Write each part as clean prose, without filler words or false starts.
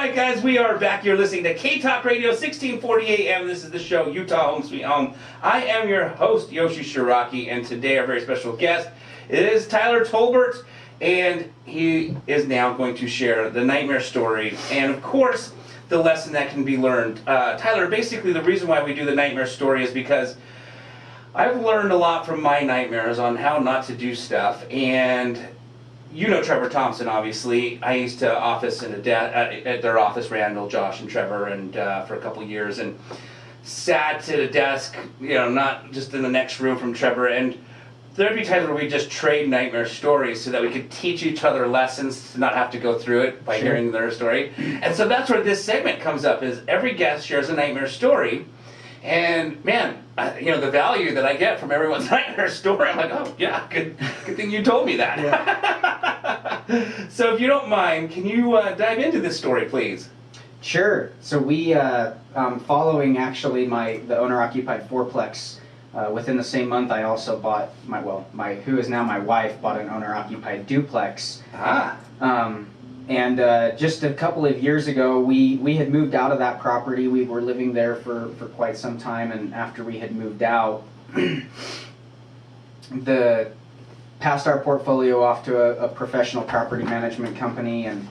right, guys, we are back. You're listening to K-Talk Radio, 1640 AM. This is the show, Utah Home Sweet Home. I am your host, Yoshi Shiraki, and today our very special guest is Tyler Tolbert, and he is now going to share the nightmare story and, of course, the lesson that can be learned. Tyler, basically the reason why we do the nightmare story is because I've learned a lot from my nightmares on how not to do stuff, and you know Trevor Thompson, obviously. I used to office at their office, Randall, Josh, and Trevor, and for a couple years, and sat at a desk, you know, not just in the next room from Trevor, and there'd be times where we just trade nightmare stories so that we could teach each other lessons to not have to go through it by hearing their story. And so that's where this segment comes up, is every guest shares a nightmare story. And man, you know, the value that I get from everyone's nightmare story, I'm like, oh yeah, good thing you told me that. Yeah. So if you don't mind, can you dive into this story, please? Sure. So we, following actually the owner-occupied fourplex, within the same month, I also bought who is now my wife, bought an owner-occupied duplex. And just a couple of years ago, we had moved out of that property. We were living there for quite some time, and after we had moved out, passed our portfolio off to a professional property management company, and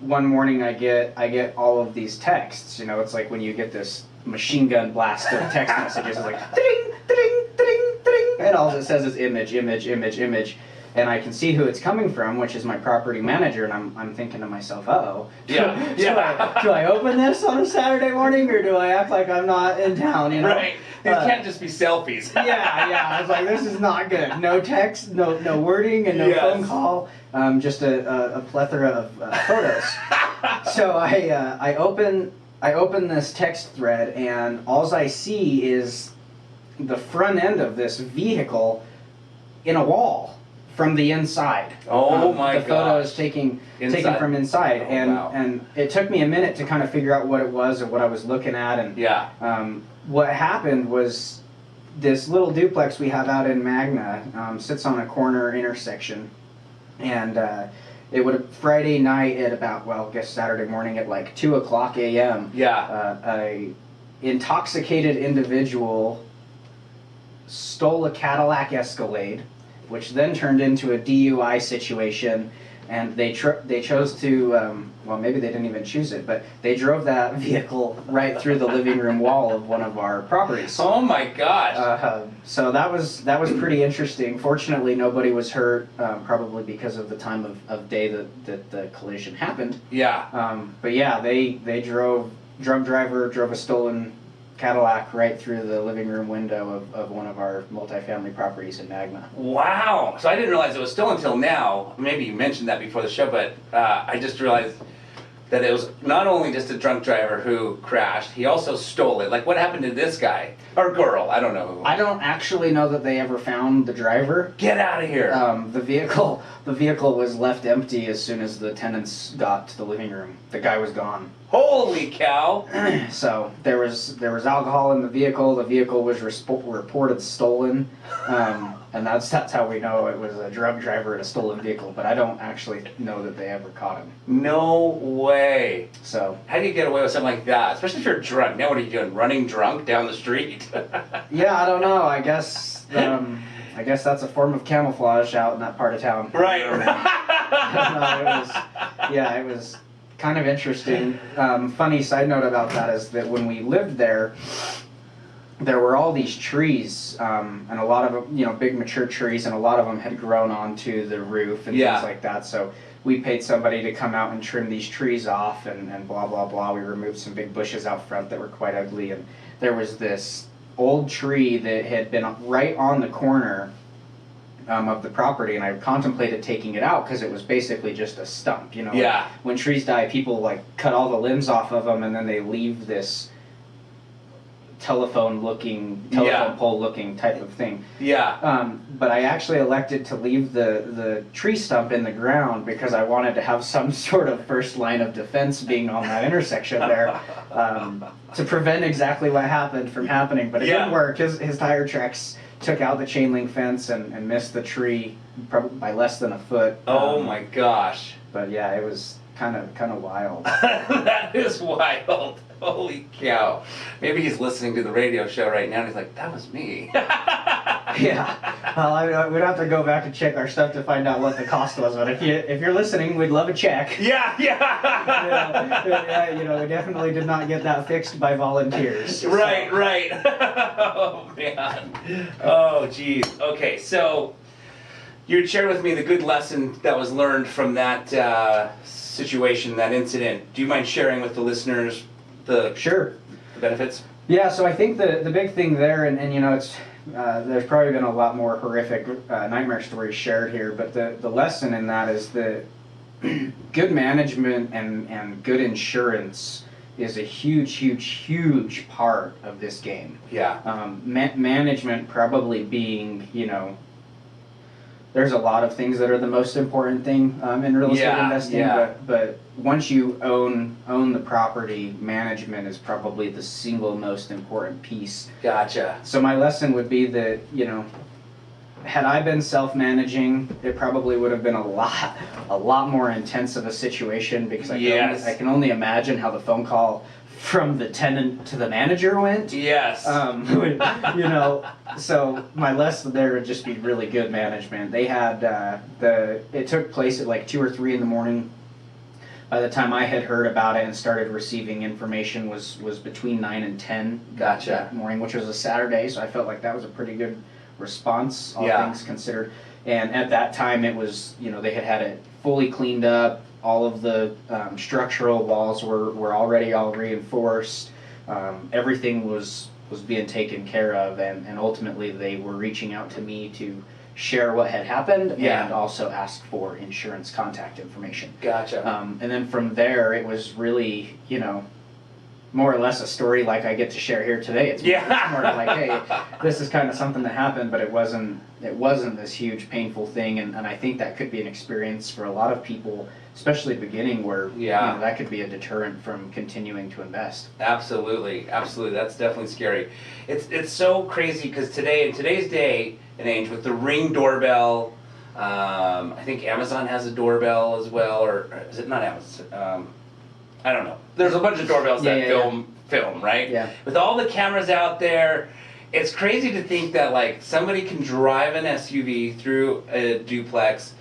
one morning I get all of these texts. You know, it's like when you get this machine gun blast of text messages. It's like ding, ding, ding, ding, and all it says is image, image, image, image. And I can see who it's coming from, which is my property manager, and I'm thinking to myself, uh-oh. Do I open this on a Saturday morning, or do I act like I'm not in town, you know? Right. It can't just be selfies. Yeah. I was like, this is not good. No text, no wording, and no phone call. Just a plethora of photos. So I open this text thread, and all I see is the front end of this vehicle in a wall. From the inside. Oh my god! The photo is taken from inside, and it took me a minute to kind of figure out what it was and what I was looking at. And what happened was this little duplex we have out in Magna sits on a corner intersection, and it would Friday night at about Saturday morning at like 2:00 a.m. A intoxicated individual stole a Cadillac Escalade, which then turned into a DUI situation, and they chose to, maybe they didn't even choose it, but they drove that vehicle right through the living room wall of one of our properties. Oh my gosh! So that was pretty interesting. Fortunately, nobody was hurt, probably because of the time of day that the collision happened. Yeah. But yeah, they drunk driver drove a stolen Cadillac right through the living room window of one of our multifamily properties in Magna. Wow. So I didn't realize it was still until now. Maybe you mentioned that before the show, but I just realized that it was not only just a drunk driver who crashed, he also stole it. Like, what happened to this guy? Or girl, I don't know. I don't actually know that they ever found the driver. Get out of here. The vehicle was left empty as soon as the tenants got to the living room. The guy was gone. Holy cow. So there was alcohol in the vehicle. The vehicle was reported stolen. And that's how we know it was a drug driver in a stolen vehicle, but I don't actually know that they ever caught him. No way. So how do you get away with something like that? Especially if you're drunk. Now what are you doing? Running drunk down the street? Yeah, I don't know. I guess that's a form of camouflage out in that part of town. Right. It was kind of interesting. Funny side note about that is that when we lived there were all these trees, and a lot of them, big mature trees, and a lot of them had grown onto the roof and things like that. So we paid somebody to come out and trim these trees off and blah, blah, blah. We removed some big bushes out front that were quite ugly, and there was this old tree that had been right on the corner of the property, and I contemplated taking it out because it was basically just a stump. When trees die, people cut all the limbs off of them, and then they leave this telephone pole looking type of thing. But I actually elected to leave the tree stump in the ground because I wanted to have some sort of first line of defense being on that intersection there, to prevent exactly what happened from happening. But it didn't work. His tire tracks took out the chain link fence and missed the tree by less than a foot. Oh my gosh. But yeah, it was kind of wild. That is wild. Holy cow. Maybe he's listening to the radio show right now and he's like, that was me. Yeah. Well, we'd have to go back and check our stuff to find out what the cost was. But if you're listening, we'd love a check. Yeah. We definitely did not get that fixed by volunteers. Right. Oh, man. Oh, geez. Okay, so you shared with me the good lesson that was learned from that situation, that incident. Do you mind sharing with the listeners the benefits? Yeah, so I think the big thing there, and it's there's probably been a lot more horrific nightmare stories shared here, but the lesson in that is that good management and good insurance is a huge part of this game. Yeah. Management probably being, there's a lot of things that are the most important thing in real estate investing, but once you own the property, management is probably the single most important piece. Gotcha. So my lesson would be that, had I been self-managing, it probably would have been a lot more intense of a situation, because I can only imagine how the phone call from the tenant to the manager went. Yes. So my lesson there would just be really good management. They had it took place at like 2 or 3 in the morning. By the time I had heard about it and started receiving information was between 9 and 10 that morning, which was a Saturday, so I felt like that was a pretty good response, all things considered. And at that time it was, they had it fully cleaned up. All of the structural walls were already all reinforced. Everything was being taken care of, and ultimately they were reaching out to me to share what had happened and also ask for insurance contact information. Gotcha. And then from there, it was really, more or less a story like I get to share here today. It's more like, hey, this is kind of something that happened, but it wasn't this huge painful thing, and I think that could be an experience for a lot of people, especially beginning, where that could be a deterrent from continuing to invest. Absolutely. That's definitely scary. It's so crazy because in today's day and age, with the Ring doorbell, I think Amazon has a doorbell as well, or is it not Amazon? I don't know. There's a bunch of doorbells that film, right? Yeah. With all the cameras out there, it's crazy to think that like somebody can drive an SUV through a duplex,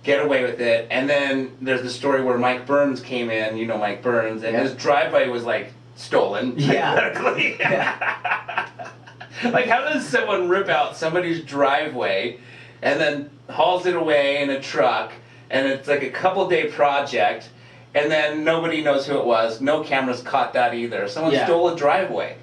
get away with it, and then there's the story where Mike Burns came in, Mike Burns, and his driveway was like stolen. Hypothetically. Like, how does someone rip out somebody's driveway and then hauls it away in a truck, and it's like a couple-day project, and then nobody knows who it was, no cameras caught that either. Someone stole a driveway.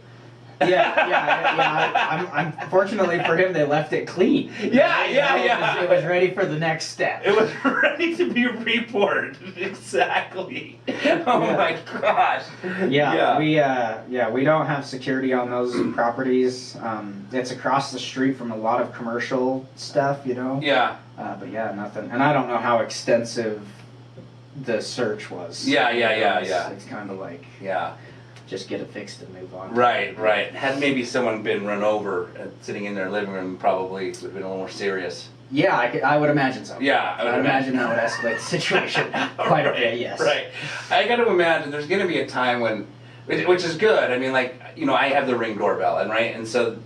I'm fortunately for him, they left it clean. It was ready for the next step. It was ready to be reported. Exactly. Oh my gosh. We don't have security on those properties. It's across the street from a lot of commercial stuff, Yeah. But nothing. And I don't know how extensive the search was. It's kind of like just get it fixed and move on. Right. Had maybe someone been run over sitting in their living room, probably would have been a little more serious. Yeah, I would imagine so. Yeah, I would imagine that would escalate the situation quite a bit, yes. Right. I got to imagine there's going to be a time when, which is good. I mean, I have the Ring doorbell, and so, do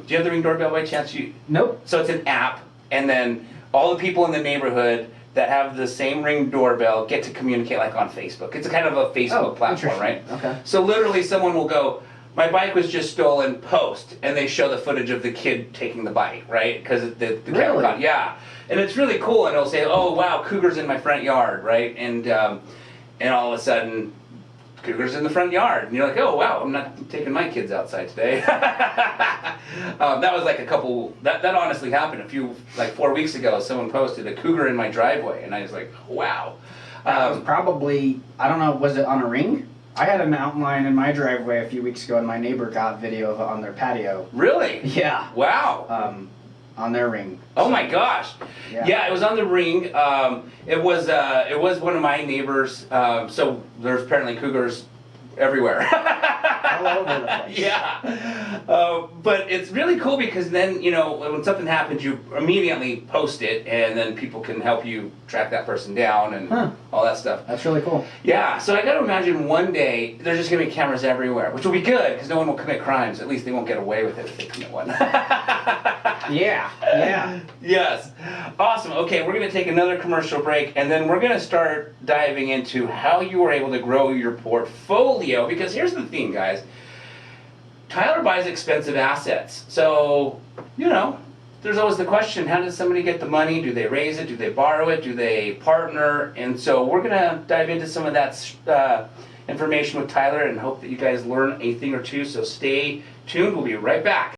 you have the Ring doorbell by chance? Nope. So it's an app, and then all the people in the neighborhood that have the same Ring doorbell get to communicate like on Facebook. It's a kind of a Facebook platform, right? Okay. So literally someone will go, my bike was just stolen, post, and they show the footage of the kid taking the bike, right? Because the camera caught, and it's really cool, and it'll say, oh wow, cougars in my front yard, right? And all of a sudden, cougars in the front yard, and you're like, oh wow, I'm not taking my kids outside today. That was like that honestly happened 4 weeks ago. Someone posted a cougar in my driveway, and I was like, wow. That was probably, I don't know, was it on a Ring? I had a mountain lion in my driveway a few weeks ago, and my neighbor got video of it on their patio. Really? Yeah. Wow. On their Ring. Oh my gosh. Yeah, it was on the Ring. It was one of my neighbors. So there's apparently cougars everywhere. All over the place. Yeah. But it's really cool because then, when something happens, you immediately post it, and then people can help you track that person down and all that stuff. That's really cool. Yeah, so I got to imagine one day there's just going to be cameras everywhere, which will be good because no one will commit crimes. At least they won't get away with it if they commit one. Yeah. Yes. Awesome. Okay, we're going to take another commercial break, and then we're going to start diving into how you were able to grow your portfolio. Because here's the thing, guys. Tyler buys expensive assets. So, there's always the question, how does somebody get the money? Do they raise it? Do they borrow it? Do they partner? And so we're going to dive into some of that information with Tyler and hope that you guys learn a thing or two. So stay tuned. We'll be right back.